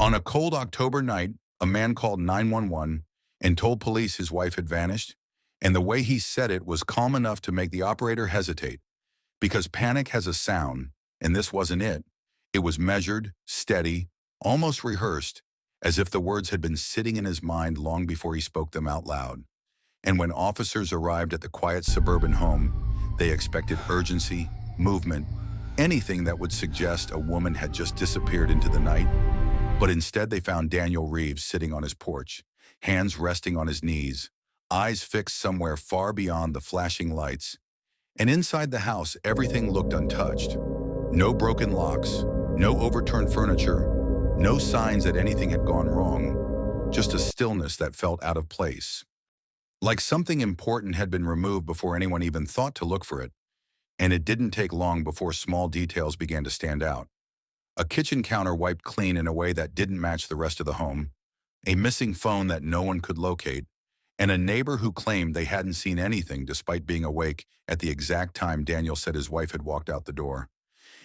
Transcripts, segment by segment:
On a cold October night, a man called 911 and told police his wife had vanished, and the way he said it was calm enough to make the operator hesitate, because panic has a sound, and this wasn't it. It was measured, steady, almost rehearsed, as if the words had been sitting in his mind long before he spoke them out loud. And when officers arrived at the quiet suburban home, they expected urgency, movement, anything that would suggest a woman had just disappeared into the night. But instead they found Daniel Reeves sitting on his porch, hands resting on his knees, eyes fixed somewhere far beyond the flashing lights. And inside the house, everything looked untouched. No broken locks, no overturned furniture, no signs that anything had gone wrong, just a stillness that felt out of place. Like something important had been removed before anyone even thought to look for it. And it didn't take long before small details began to stand out. A kitchen counter wiped clean in a way that didn't match the rest of the home, a missing phone that no one could locate, and a neighbor who claimed they hadn't seen anything despite being awake at the exact time Daniel said his wife had walked out the door.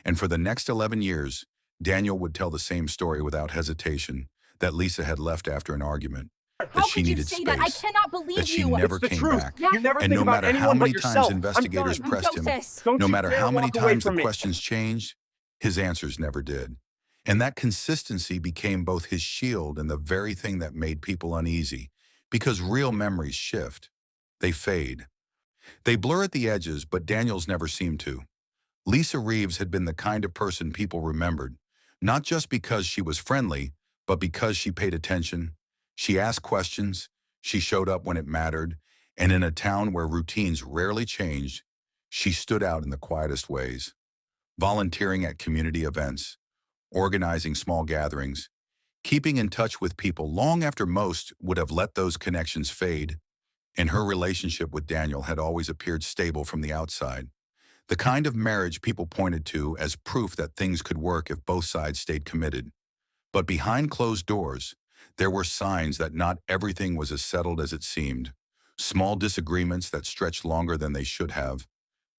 And for the next 11 years, Daniel would tell the same story without hesitation, that Lisa had left after an argument, that How she could you needed say space, that? I cannot believe that she you. never It's the came truth. back. You never And think no about matter how anyone many but times yourself. investigators I'm done. pressed him, Joseph. Don't no you matter dare how many walk away times the from me. questions changed, his answers never did. And that consistency became both his shield and the very thing that made people uneasy, because real memories shift. They fade. They blur at the edges, but Daniel's never seemed to. Lisa Reeves had been the kind of person people remembered, not just because she was friendly, but because she paid attention. She asked questions, she showed up when it mattered, and in a town where routines rarely changed, she stood out in the quietest ways, volunteering at community events, organizing small gatherings, keeping in touch with people long after most would have let those connections fade. And her relationship with Daniel had always appeared stable from the outside, the kind of marriage people pointed to as proof that things could work if both sides stayed committed. But behind closed doors, there were signs that not everything was as settled as it seemed. Small disagreements that stretched longer than they should have,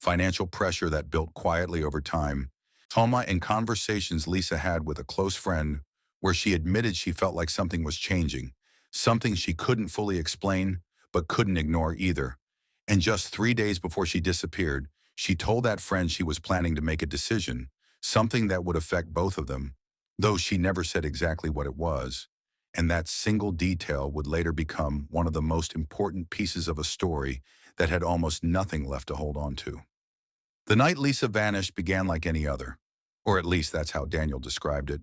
financial pressure that built quietly over time, trauma and conversations Lisa had with a close friend where she admitted she felt like something was changing, something she couldn't fully explain, but couldn't ignore either. And just 3 days before she disappeared, she told that friend she was planning to make a decision, something that would affect both of them, though she never said exactly what it was. And that single detail would later become one of the most important pieces of a story that had almost nothing left to hold on to. The night Lisa vanished began like any other, or at least that's how Daniel described it.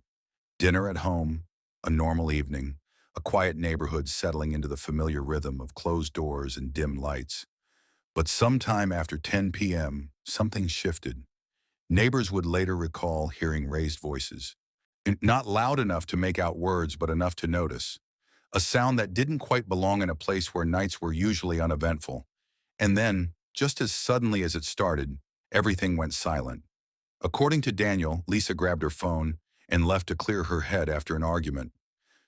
Dinner at home, a normal evening, a quiet neighborhood settling into the familiar rhythm of closed doors and dim lights. But sometime after 10 p.m., something shifted. Neighbors would later recall hearing raised voices, not loud enough to make out words, but enough to notice. A sound that didn't quite belong in a place where nights were usually uneventful. And then, just as suddenly as it started, everything went silent. According to Daniel, Lisa grabbed her phone and left to clear her head after an argument.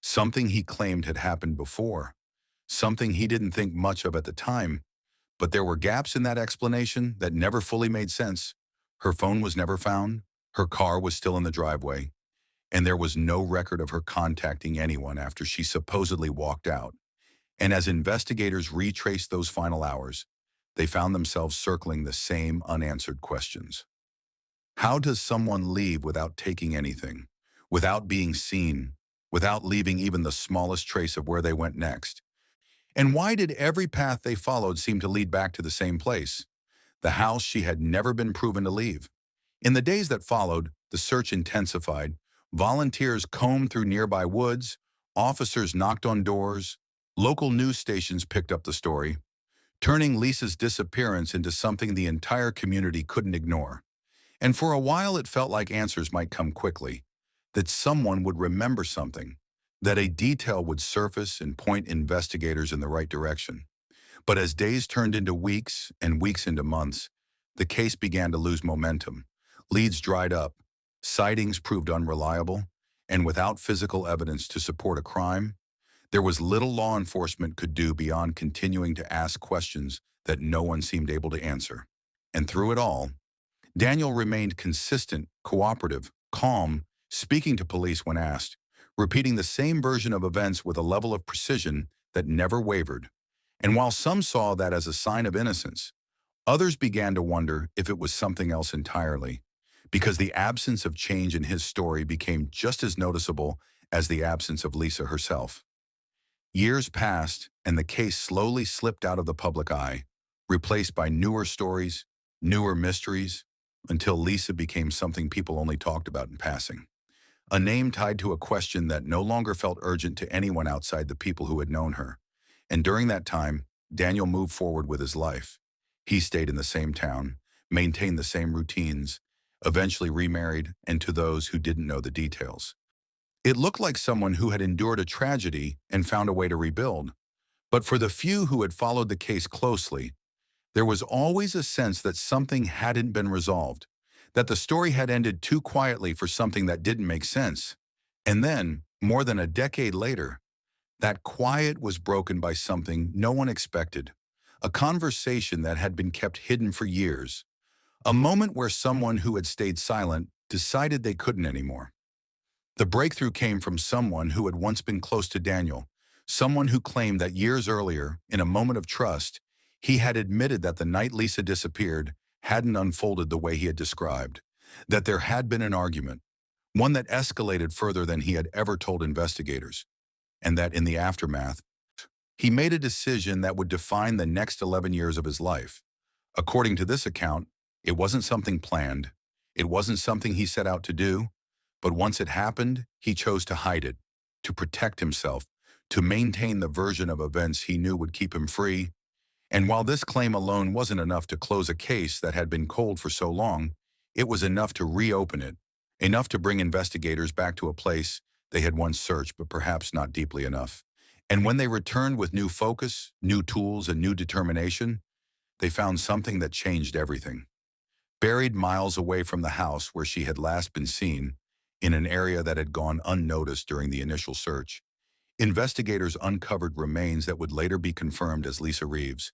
Something he claimed had happened before. Something he didn't think much of at the time. But there were gaps in that explanation that never fully made sense. Her phone was never found. Her car was still in the driveway. And there was no record of her contacting anyone after she supposedly walked out. And as investigators retraced those final hours, they found themselves circling the same unanswered questions. How does someone leave without taking anything, without being seen, without leaving even the smallest trace of where they went next? And why did every path they followed seem to lead back to the same place, the house she had never been proven to leave? In the days that followed, the search intensified. Volunteers combed through nearby woods, officers knocked on doors, local news stations picked up the story, turning Lisa's disappearance into something the entire community couldn't ignore. And for a while it felt like answers might come quickly, that someone would remember something, that a detail would surface and point investigators in the right direction. But as days turned into weeks and weeks into months, the case began to lose momentum. Leads dried up, sightings proved unreliable, and without physical evidence to support a crime, there was little law enforcement could do beyond continuing to ask questions that no one seemed able to answer. And through it all, Daniel remained consistent, cooperative, calm, speaking to police when asked, repeating the same version of events with a level of precision that never wavered. And while some saw that as a sign of innocence, others began to wonder if it was something else entirely, because the absence of change in his story became just as noticeable as the absence of Lisa herself. Years passed, and the case slowly slipped out of the public eye, replaced by newer stories, newer mysteries, until Lisa became something people only talked about in passing. A name tied to a question that no longer felt urgent to anyone outside the people who had known her. And during that time, Daniel moved forward with his life. He stayed in the same town, maintained the same routines, eventually remarried, and to those who didn't know the details. It looked like someone who had endured a tragedy and found a way to rebuild. But for the few who had followed the case closely, there was always a sense that something hadn't been resolved, that the story had ended too quietly for something that didn't make sense. And then, more than a decade later, that quiet was broken by something no one expected, a conversation that had been kept hidden for years, a moment where someone who had stayed silent decided they couldn't anymore. The breakthrough came from someone who had once been close to Daniel, someone who claimed that years earlier, in a moment of trust, he had admitted that the night Lisa disappeared hadn't unfolded the way he had described, that there had been an argument, one that escalated further than he had ever told investigators, and that in the aftermath, he made a decision that would define the next 11 years of his life. According to this account, it wasn't something planned, it wasn't something he set out to do, but once it happened, he chose to hide it, to protect himself, to maintain the version of events he knew would keep him free. And while this claim alone wasn't enough to close a case that had been cold for so long, it was enough to reopen it, enough to bring investigators back to a place they had once searched, but perhaps not deeply enough. And when they returned with new focus, new tools, and new determination, they found something that changed everything. Buried miles away from the house where she had last been seen, in an area that had gone unnoticed during the initial search, investigators uncovered remains that would later be confirmed as Lisa Reeves.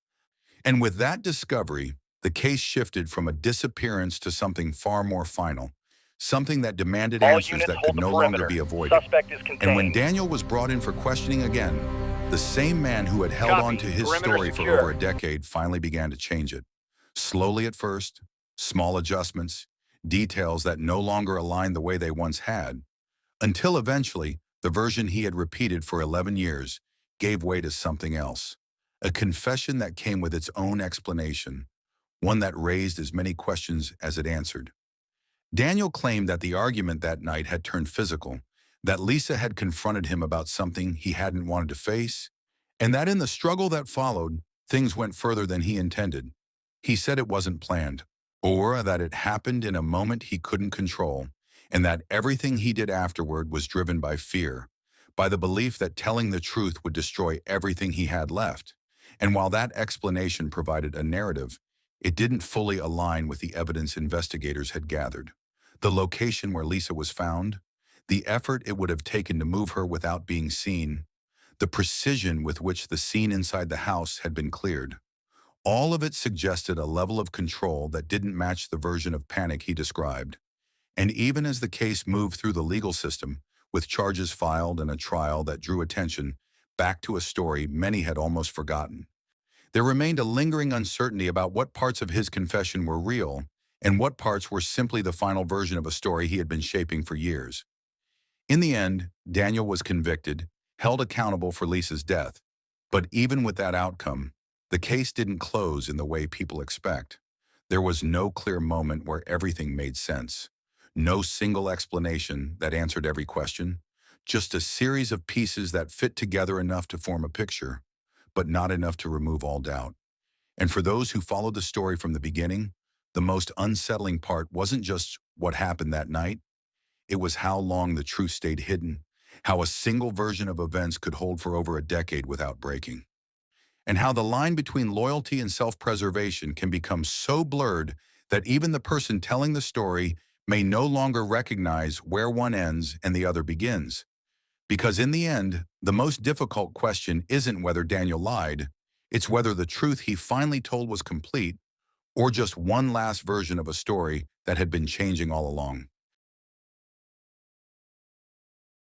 And with that discovery, the case shifted from a disappearance to something far more final, something that demanded All answers units that hold could the no perimeter. longer be avoided. Suspect is And when contained. Daniel was brought in for questioning again, the same man who had held Copy. on to his Perimeter story for secure. over a decade finally began to change it. Slowly at first, small adjustments, details that no longer aligned the way they once had, until eventually, the version he had repeated for 11 years gave way to something else. A confession that came with its own explanation, one that raised as many questions as it answered. Daniel claimed that the argument that night had turned physical, that Lisa had confronted him about something he hadn't wanted to face, and that in the struggle that followed, things went further than he intended. He said it wasn't planned, or that it happened in a moment he couldn't control, and that everything he did afterward was driven by fear, by the belief that telling the truth would destroy everything he had left. And while that explanation provided a narrative, it didn't fully align with the evidence investigators had gathered. The location where Lisa was found, the effort it would have taken to move her without being seen, the precision with which the scene inside the house had been cleared. All of it suggested a level of control that didn't match the version of panic he described. And even as the case moved through the legal system, with charges filed and a trial that drew attention back to a story many had almost forgotten, there remained a lingering uncertainty about what parts of his confession were real and what parts were simply the final version of a story he had been shaping for years. In the end, Daniel was convicted, held accountable for Lisa's death. But even with that outcome, the case didn't close in the way people expect. There was no clear moment where everything made sense. No single explanation that answered every question, just a series of pieces that fit together enough to form a picture, but not enough to remove all doubt. And for those who followed the story from the beginning, the most unsettling part wasn't just what happened that night, it was how long the truth stayed hidden, how a single version of events could hold for over a decade without breaking, and how the line between loyalty and self-preservation can become so blurred that even the person telling the story may no longer recognize where one ends and the other begins. Because in the end, the most difficult question isn't whether Daniel lied, it's whether the truth he finally told was complete or just one last version of a story that had been changing all along.